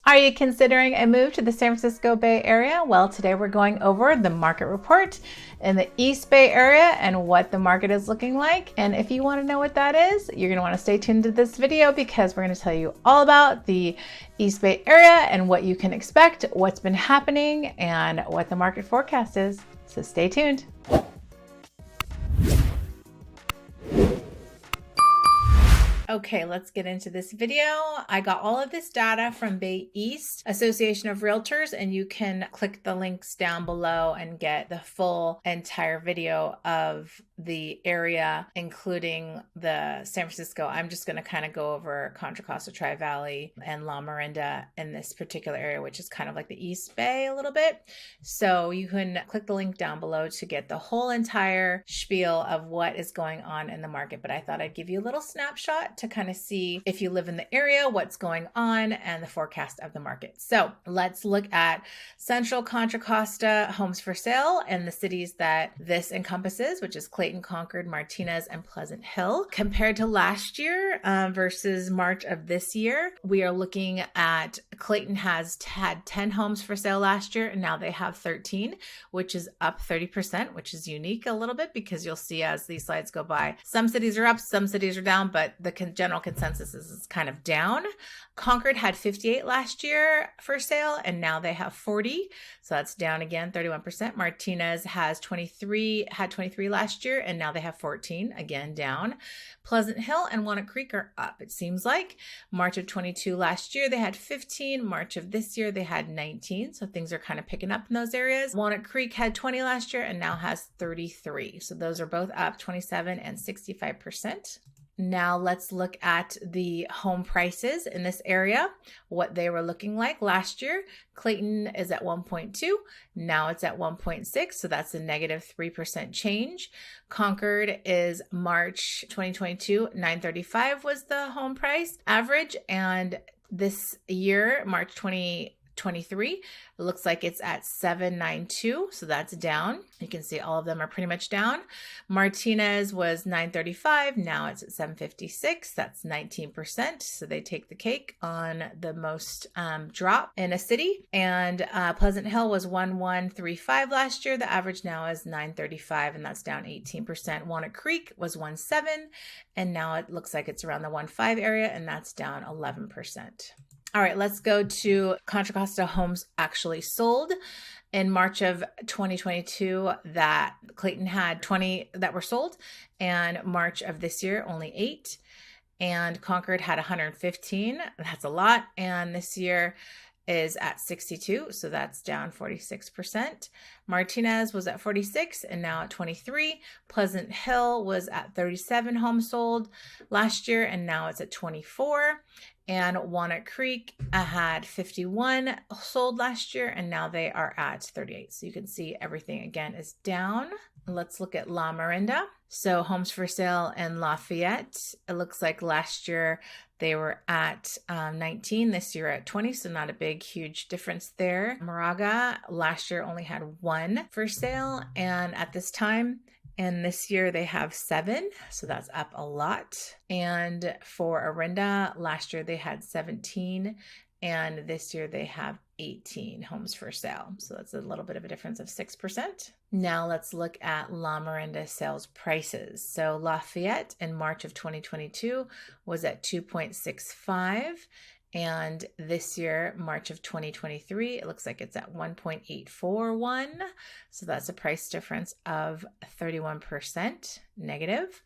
Are you considering a move to the San Francisco Bay Area? Well, today we're going over the market report in the East Bay Area and what the market is looking like. And if you want to know what that is, you're going to want to stay tuned to this video because we're going to tell you all about the East Bay Area and what you can expect, what's been happening, and what the market forecast is. So stay tuned. Okay, let's get into this video. I got all of this data from Bay East Association of Realtors, and you can click the links down below and get the full entire video of the area, including the San Francisco. I'm just going to kind of go over Contra Costa, TriValley, and La Miranda in this particular area, which is kind of like the East Bay a little bit. So you can click the link down below to get the whole entire spiel of what is going on in the market. But I thought I'd give you a little snapshot to kind of see if you live in the area, what's going on, and the forecast of the market. So let's look at Central Contra Costa homes for sale and the cities that this encompasses, which is Clayton, Concord, Martinez, and Pleasant Hill. Compared to last year versus March of this year, we are looking at Clayton had 10 homes for sale last year, and now they have 13, which is up 30%, which is unique a little bit because you'll see as these slides go by, some cities are up, some cities are down, but the general consensus is it's kind of down. Concord had 58 last year for sale, and now they have 40. So that's down again, 31%. Martinez had 23 last year, and now they have 14, again down. Pleasant Hill and Walnut Creek are up. It seems like March of 22 last year, they had 15. March of this year, they had 19. So things are kind of picking up in those areas. Walnut Creek had 20 last year and now has 33. So those are both up 27 and 65%. Now let's look at the home prices in this area, what they were looking like last year. Clayton is at 1.2, now it's at 1.6, so that's a negative 3% change. Concord is March 2022, 935 was the home price average, and this year, March 2023, it looks like it's at 792, so that's down. You can see all of them are pretty much down. Martinez was 935, now it's at 756, that's 19%, so they take the cake on the most drop in a city. And Pleasant Hill was 1135 last year, the average now is 935, and that's down 18%. Walnut Creek was 17, and now it looks like it's around the 15 area, and that's down 11%. All right, let's go to Contra Costa homes actually sold. In March of 2022, that Clayton had 20 that were sold, and March of this year, only 8. And Concord had 115. That's a lot. And this year is at 62, so that's down 46%. Martinez was at 46 and now at 23. Pleasant Hill was at 37 homes sold last year, and now it's at 24. And Walnut Creek had 51 sold last year, and now they are at 38. So you can see everything again is down. Let's look at La Miranda. So homes for sale in Lafayette. It looks like last year they were at 19, this year at 20, so not a big, huge difference there. Moraga last year only had 1 for sale, and at this time, and this year they have 7, so that's up a lot. And for Orinda, last year they had 17, and this year they have 18 homes for sale. So that's a little bit of a difference of 6%. Now let's look at La Miranda sales prices. So Lafayette in March of 2022 was at 2.65. And this year, March of 2023, it looks like it's at 1.841. So that's a price difference of 31% negative.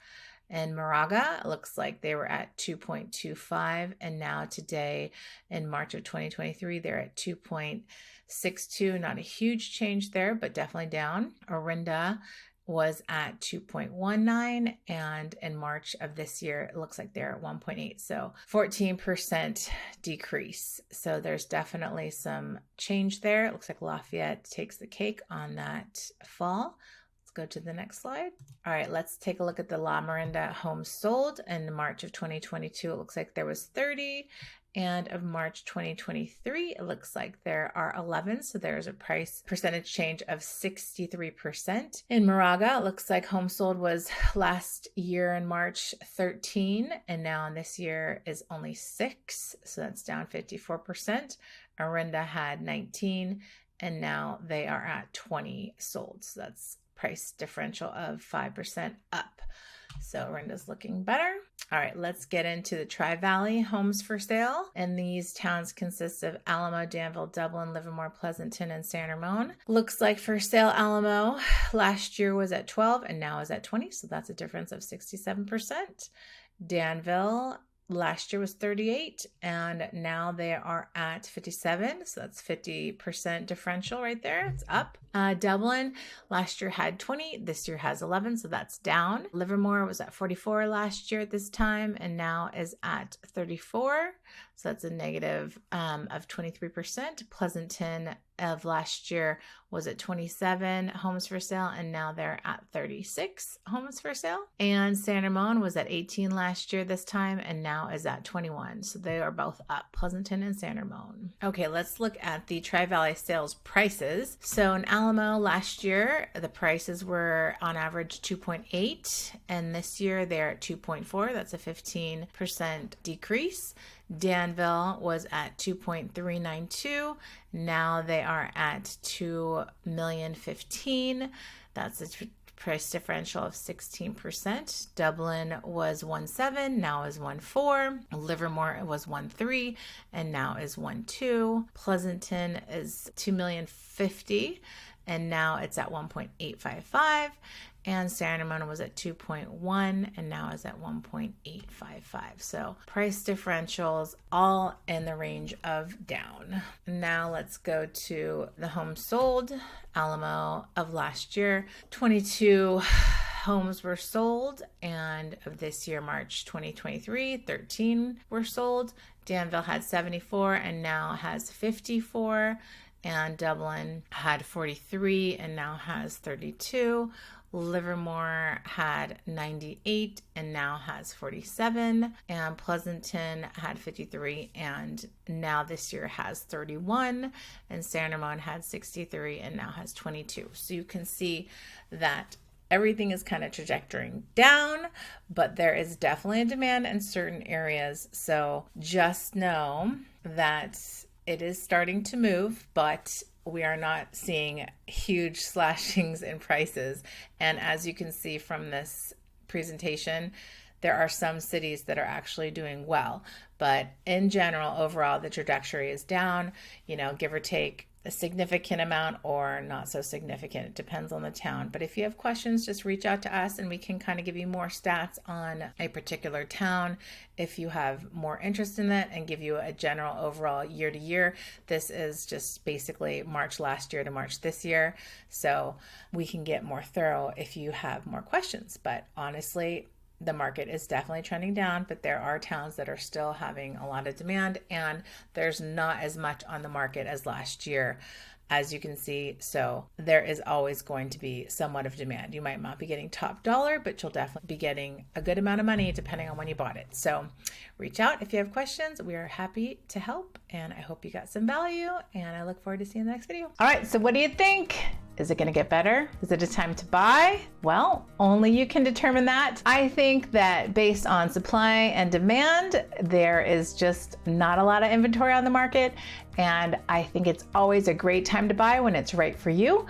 And Moraga, it looks like they were at 2.25. And now today, in March of 2023, they're at 2.62. Not a huge change there, but definitely down. Orinda was at 2.19, and in March of this year it looks like they're at 1.8, so 14% decrease. So there's definitely some change there. It looks like Lafayette takes the cake on that fall. Let's go to the next slide. All right, let's take a look at the La Miranda homes sold in March of 2022. It looks like there was 30, and of March 2023, it looks like there are 11. So there's a price percentage change of 63%. In Moraga, it looks like home sold was last year in March 13, and now in this year is only 6. So that's down 54%. Orinda had 19, and now they are at 20 sold. So that's price differential of 5% up. So Orinda's looking better. All right, let's get into the Tri-Valley homes for sale. And these towns consist of Alamo, Danville, Dublin, Livermore, Pleasanton, and San Ramon. Looks like for sale Alamo last year was at 12 and now is at 20. So that's a difference of 67%. Danville last year was 38 and now they are at 57. So that's 50% differential right there. It's up. Dublin last year had 20. This year has 11. So that's down. Livermore was at 44 last year at this time and now is at 34. So that's a negative of 23%. Pleasanton of last year was at 27 homes for sale and now they're at 36 homes for sale. And San Ramon was at 18 last year this time and now is at 21. So they are both up, Pleasanton and San Ramon. Okay, let's look at the Tri-Valley sales prices. So in Alamo last year, the prices were on average 2.8 and this year they're at 2.4. That's a 15% decrease. Danville was at 2.392. Now they are at 2,015,000. That's a price differential of 16%. Dublin was 1.7, now is 1.4. Livermore was 1.3 and now is 1.2. Pleasanton is 2,050,000 and now it's at 1.855. And San Ramon was at 2.1 and now is at 1.855. So price differentials all in the range of down. Now let's go to the homes sold. Alamo of last year, 22 homes were sold, and of this year, March 2023, 13 were sold. Danville had 74 and now has 54. And Dublin had 43 and now has 32. Livermore had 98 and now has 47, and Pleasanton had 53 and now this year has 31, and San Ramon had 63 and now has 22. So you can see that everything is kind of trajectorying down, but there is definitely a demand in certain areas. So just know that it is starting to move, but we are not seeing huge slashings in prices. And as you can see from this presentation, there are some cities that are actually doing well. But in general, overall, the trajectory is down, give or take a significant amount or not so significant. It depends on the town. But if you have questions, just reach out to us and we can kind of give you more stats on a particular town if you have more interest in it and give you a general overall year to year. This is just basically March last year to March this year. So we can get more thorough if you have more questions. But honestly, the market is definitely trending down, but there are towns that are still having a lot of demand and there's not as much on the market as last year, as you can see. So there is always going to be somewhat of demand. You might not be getting top dollar, but you'll definitely be getting a good amount of money depending on when you bought it. So reach out if you have questions. We are happy to help and I hope you got some value and I look forward to seeing the next video. All right, so what do you think? Is it going to get better? Is it a time to buy? Well, only you can determine that. I think that based on supply and demand, there is just not a lot of inventory on the market. And I think it's always a great time to buy when it's right for you.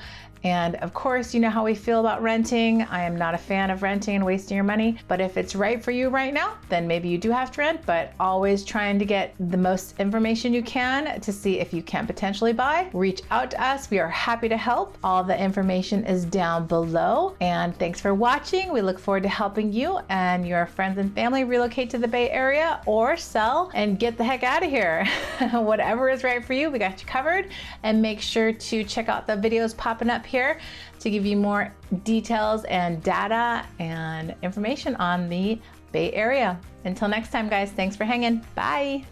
And of course, you know how we feel about renting. I am not a fan of renting and wasting your money, but if it's right for you right now, then maybe you do have to rent, but always trying to get the most information you can to see if you can potentially buy. Reach out to us. We are happy to help. All the information is down below. And thanks for watching. We look forward to helping you and your friends and family relocate to the Bay Area or sell and get the heck out of here. Whatever is right for you, we got you covered. And make sure to check out the videos popping up here to give you more details and data and information on the Bay Area. Until next time, guys, thanks for hanging. Bye.